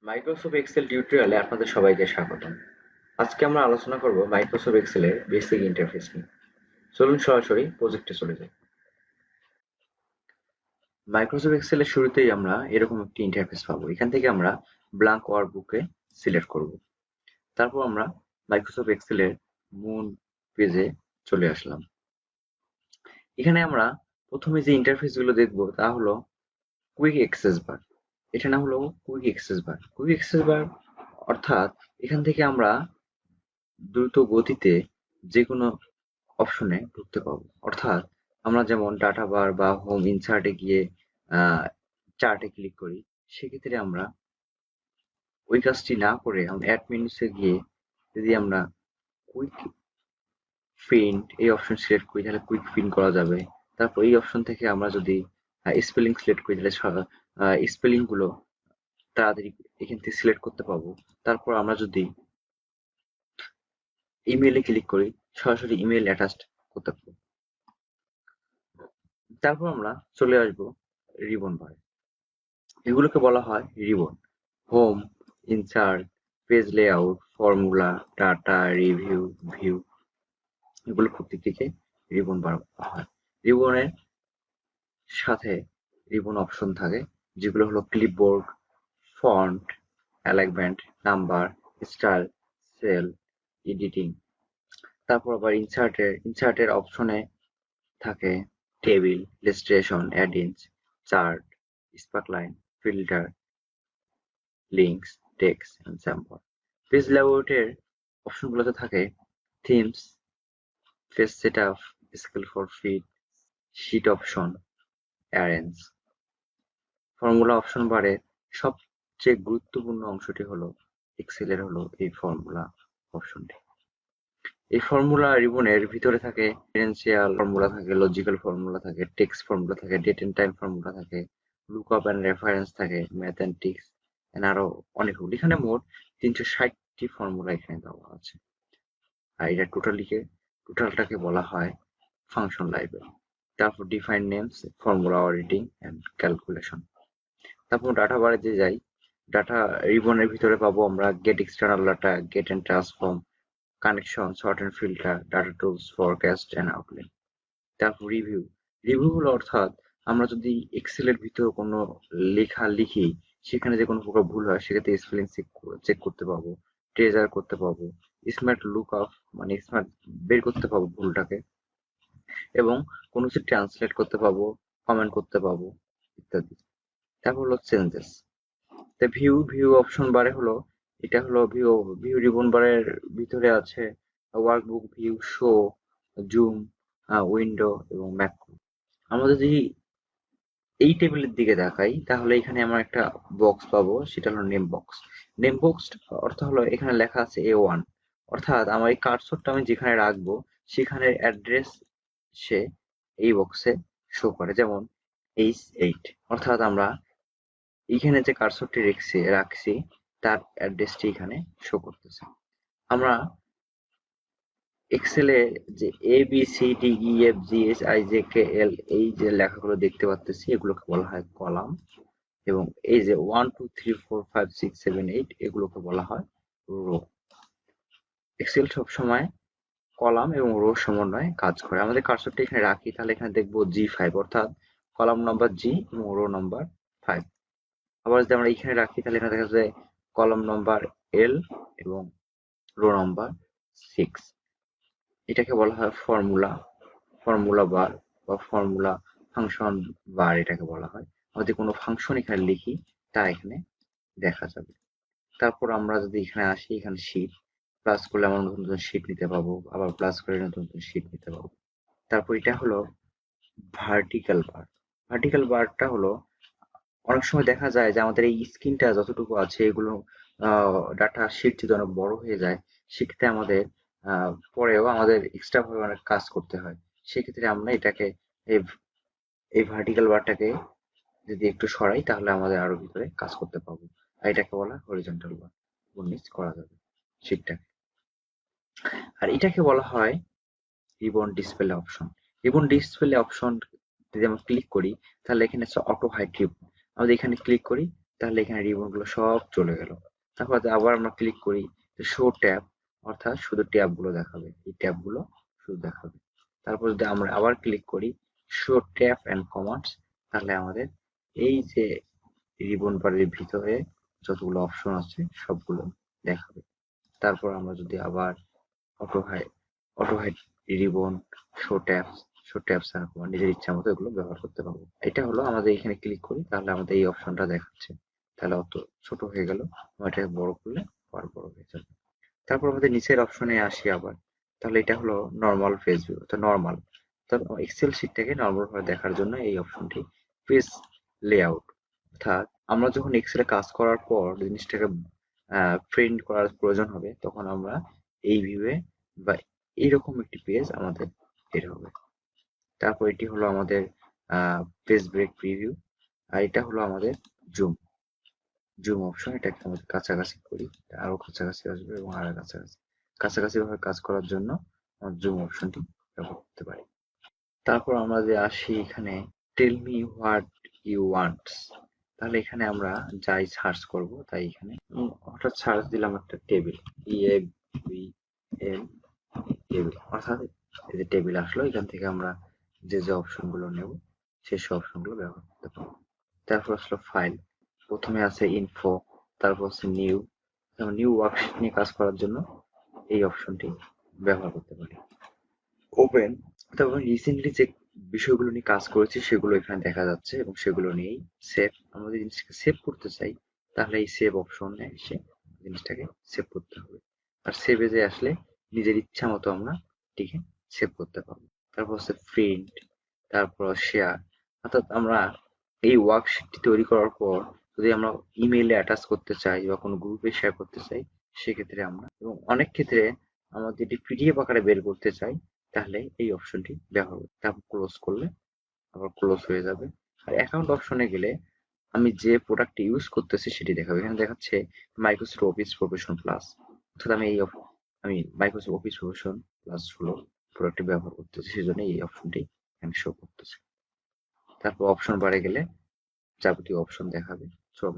Microsoft Excel টিউটোরিয়ালে আপনাদের সবাইকে স্বাগতম। আজকে আমরা আলোচনা করব মাইক্রোসফট এক্সেলের বেসিক ইন্টারফেস নিয়ে। চলুন সরাসরি প্রজেক্টে চলে যাই। মাইক্রোসফট এক্সেলের শুরুতেই আমরা এরকম একটি ইন্টারফেস পাবো। এখান থেকে আমরা ব্ল্যাঙ্ক ওয়ার্কবুকে সিলেক্ট করব। তারপর আমরা মাইক্রোসফট এক্সেলের মূল পেজে চলে আসলাম। এখানে আমরা প্রথমে যে ইন্টারফেস গুলো দেখবো তা হলো কুইক অ্যাক্সেস বার। এটা নাম হলো কুইক অ্যাক্সেস বার। কুইক অ্যাক্সেস বার অর্থাৎ এখান থেকে আমরা দ্রুত গতিতে যেকোনো অপশনে ঢুকতে পারবো। অর্থাৎ আমরা যেমন ডাটা বার বা হোম ইনসার্টে গিয়ে চার্টে ক্লিক করি, সেক্ষেত্রে আমরা ওই কাজটি না করে আমরা অ্যাড মেনুসে গিয়ে যদি আমরা কুইক প্রিন্ট এই অপশন সিলেক্ট করি তাহলে কুইক প্রিন্ট করা যাবে। তারপর এই অপশন থেকে আমরা যদি স্পেলিং সিলেক্ট করি তাহলে স্পেলিং গুলো তাড়াতাড়ি এখান থেকে সিলেক্ট করতে পারবো। তারপর আমরা যদি ইমেইলে ক্লিক করি সরাসরি ইমেইল অ্যাটাচড করতে পারবো। তারপর আমরা চলে আসবো রিবন বার। এগুলোকে বলা হয় ribbon. Home, insert, page layout, formula, data, review, view এগুলো প্রত্যেকটিকে রিবন বার বলা হয়। রিবনের সাথে রিবন অপশন থাকে যেগুলো হলো clipboard, font, alignment, number, style, cell, editing. তারপর আবার ইনসার্টের অপশনে থাকে table, illustration, add-ins, chart, sparkline, filter, links, text and sample. Page লেআউটের অপশনগুলোতে থাকে themes, page setup, scale for fit, sheet option, arrange. Formula option বারের সবচেয়ে গুরুত্বপূর্ণ অংশটি হলো এক্সেলের হলো এই ফর্মুলা অপশনটি। এই ফর্মুলা রিবনের ভিতরে থাকে ডিফারেন্সিয়াল ফর্মুলা থাকে, লজিক্যাল ফর্মুলা থাকে, টেক্সট ফর্মুলা থাকে, ডেট এন্ড টাইম ফর্মুলা থাকে, লুকআপ এন্ড রেফারেন্স থাকে, ম্যাথমেটিক্স এন্ড আরো অনেকগুলো। এখানে মোট 360টি ফর্মুলা এখানে দেওয়া আছে। আর এটা টোটালটাকে বলা হয় ফাংশন লাইব্রেরি। তারপর define names, formula auditing and calculation. তারপর ডাটা বারে যে যাই, ডাটা রিবনের ভিতরে পাবো আমরা get external data, get and transform, connection, sort and filter, data tools, forecast and outline. তারপর রিভিউ। রিভিউ হলো অর্থাৎ আমরা যদি এক্সেল এর ভিতর কোনো লেখা লিখি, সেখানে যে কোনো প্রকার ভুল হয় সেক্ষেত্রে স্পেলিং চেক করতে পারবো, ট্রেজার করতে পারবো, স্মার্ট লুক আপ মানে স্মার্ট বের করতে পারবো ভুলটাকে, এবং কোনো কিছু ট্রান্সলেট করতে পারবো, কমেন্ট করতে পারবো ইত্যাদি। তারপর হলো চেঞ্জেস। তা ভিউ অপশন বারে হলো এটা হলো ভিউ রিবন বারের ভিতরে আছে workbook view, show, zoom, window এবং ম্যাক্রো। আমরা যদি এই টেবিলের দিকে তাকাই তাহলে এখানে আমরা একটা বক্স পাবো, সেটা হলো নেম বক্স। নেম বক্স অর্থ হলো এখানে লেখা আছে A1, অর্থাৎ আমার এই কার্সরটা আমি যেখানে রাখবো সেখানের অ্যাড্রেস সে এই বক্সে শো করে। যেমন H8, অর্থাৎ আমরা এইখানে যে কার্সরটি রাখছি তার অ্যাড্রেসটি এখানে শো করতেছে। আমরা এক্সেলে যে ABCDEFGHIJKL এই যে লেখাগুলো দেখতে পাচ্ছি এগুলোকে বলা হয় কলাম, এবং এই যে 1 2 3 4 5 6 7 8 এগুলোকে বলা হয় রো। এক্সেল সবসময় কলাম এবং রো সমন্বয়ে কাজ করে। আমাদের কার্সরটি এখানে রাখি তাহলে এখানে দেখবো G5, অর্থাৎ কলাম নাম্বার G এবং রো নাম্বার 5। আবার যদি আমরা এখানে রাখি তাহলে এখানে দেখা যায় কলাম নাম্বার L এবং রো নাম্বার 6। এটাকে বলা হয় ফর্মুলা বার বা ফর্মুলা ফাংশন বার এটাকে বলা হয়। আমরা যদি কোনো ফাংশন এখানে লিখি তা এখানে দেখা যাবে। তারপর আমরা যদি এখানে আসি, এখানে শীট প্লাস করলে আমরা নতুন নতুন শীট নিতে পারবো, আবার প্লাস করে নতুন নতুন শীট নিতে পারবো। তারপর এটা হলো ভার্টিক্যাল বার। ভার্টিক্যাল বারটা হলো অনেক সময় দেখা যায় যে আমাদের এই স্ক্রিনটা যতটুকু আছে এগুলো ডাটা শিট যদি অনেক বড় হয়ে যায়, সেক্ষেত্রে আমাদের পরেও আমাদের এক্সট্রা ভাবে অনেক কাজ করতে হয়। সেক্ষেত্রে আমরা এটাকে এই এই ভার্টিক্যাল বারটাকে যদি একটু সরাই তাহলে আমাদের আরো ভিতরে কাজ করতে পারবো। আর এটাকে বলা হরিজন্টাল বার, উপর নিচ করা যাবে শিটটাকে। আর এটাকে বলা হয় ribbon display option. Ribbon display option যদি আমরা ক্লিক করি তাহলে এখানে অটো হাইড রিবন, আমরা এখানে ক্লিক করি তাহলে এখানে রিবন গুলো সব চলে গেল। তারপর আবার আমরা ক্লিক করি শো ট্যাব, অর্থাৎ শুধু ট্যাব গুলো দেখাবে, এই ট্যাব গুলো শুধু দেখাবে। তারপর যদি আমরা আবার ক্লিক করি শো ট্যাব এন্ড কমান্ডস, তাহলে আমাদের এই যে রিবন বারের ভিতরে যতগুলো অপশন আছে সবগুলো দেখাবে। তারপর আমরা যদি আবার auto hide ribbon, show tabs আর কমান্ড নিজের ইচ্ছা মতো এগুলো ব্যবহার করতে পারবো। এটা হলো আমাদের এখানে ক্লিক করি, তাহলে আমাদের এই অপশনটা দেখাচ্ছে। তাহলে অত ছোট হয়ে গেল, এটাকে বড় করলে আবার বড় হয়ে যাবে। তারপর আমাদের নিচের অপশনে আসি আবার, তাহলে এটা হলো নর্মাল পেজ ভিউ, তো নর্মাল, তো এক্সেল শিটটাকে নর্মাল ভাবে দেখার জন্য এই অপশনটি পেজ লেআউট, অর্থাৎ আমরা যখন এক্সেলে কাজ করার পর জিনিসটাকে প্রিন্ট করার প্রয়োজন হবে, তখন আমরা এই ভিউয়ে বা এইরকম একটি পেজ আমাদের বের হবে। তারপর এটি হলো আমাদের পেজ ব্রেক প্রিভিউ, আর এটা হলো আমাদের জুম জুম অপশন। এটাকে আমাদের কাছাকাছি করি, আরো কাছাকাছি আসবে এবং আরো কাছাকাছি কাছাকাছি ভাবে কাজ করার জন্য আমরা জুম অপশনটি ব্যবহার করতে পারি। তারপর আমরা যে আসি এখানে tell me what you wants, তাহলে এখানে আমরা যাই সার্চ করব তাই এখানে হঠাৎ সার্চ দিলাম একটা টেবিল, TABL টেবিল, অর্থাৎ এই যে টেবিল আসলো, এখান থেকে আমরা যে যে অপশন গুলো নেব সেসব অপশন গুলো ব্যবহার করতে পারবো। তারপর আসলো ফাইল, প্রথমে আছে ইনফো, তারপর আছে নিউ, নিউ ওয়ার্কশিট নিয়ে কাজ করার জন্য এই অপশনটি ব্যবহার করতে পারি। ওপেন, তারপর রিসেন্টলি যে বিষয়গুলো নিয়ে কাজ করেছি সেগুলো এখানে দেখা যাচ্ছে এবং সেগুলো নিয়েই সেভ, আমরা যদি জিনিসটাকে সেভ করতে চাই তাহলে এই সেভ অপশনে এসে জিনিসটাকে সেভ করতে হবে। আর সেভে যে আসলে নিজের ইচ্ছা মতো আমরা এটিকে সেভ করতে পারবো। তারপর হচ্ছে প্রিন্ট, তারপর শেয়ার, অর্থাৎ আমরা এই ওয়ার্কশিটটি তৈরি করার পর যদি আমরা ইমেইলে অ্যাটাচ করতে চাই বা কোনো গ্রুপে শেয়ার করতে চাই, সেক্ষেত্রে আমরা, এবং অনেক ক্ষেত্রে আমরা যদি পিডিএফ আকারে বের করতে চাই, তাহলে এই অপশনটি ব্যবহার করতে, তারপর ক্লোজ করলে আবার ক্লোজ হয়ে যাবে। আর অ্যাকাউন্ট অপশনে গেলে আমি যে প্রোডাক্ট ইউজ করতেছি সেটি দেখাবে। এখানে দেখাচ্ছে মাইক্রোসফট অফিস প্রফেশন প্লাস, অর্থাৎ আমি মাইক্রোসফট অফিস প্রফেশন প্লাস হলো প্রোডাক্টটি ব্যবহার করতেছি, সেজন্য এই অপশনটি এখানে শো করতেছে। তারপর অপশন বারে গেলে যাবতীয় অপশন দেখাবে, সব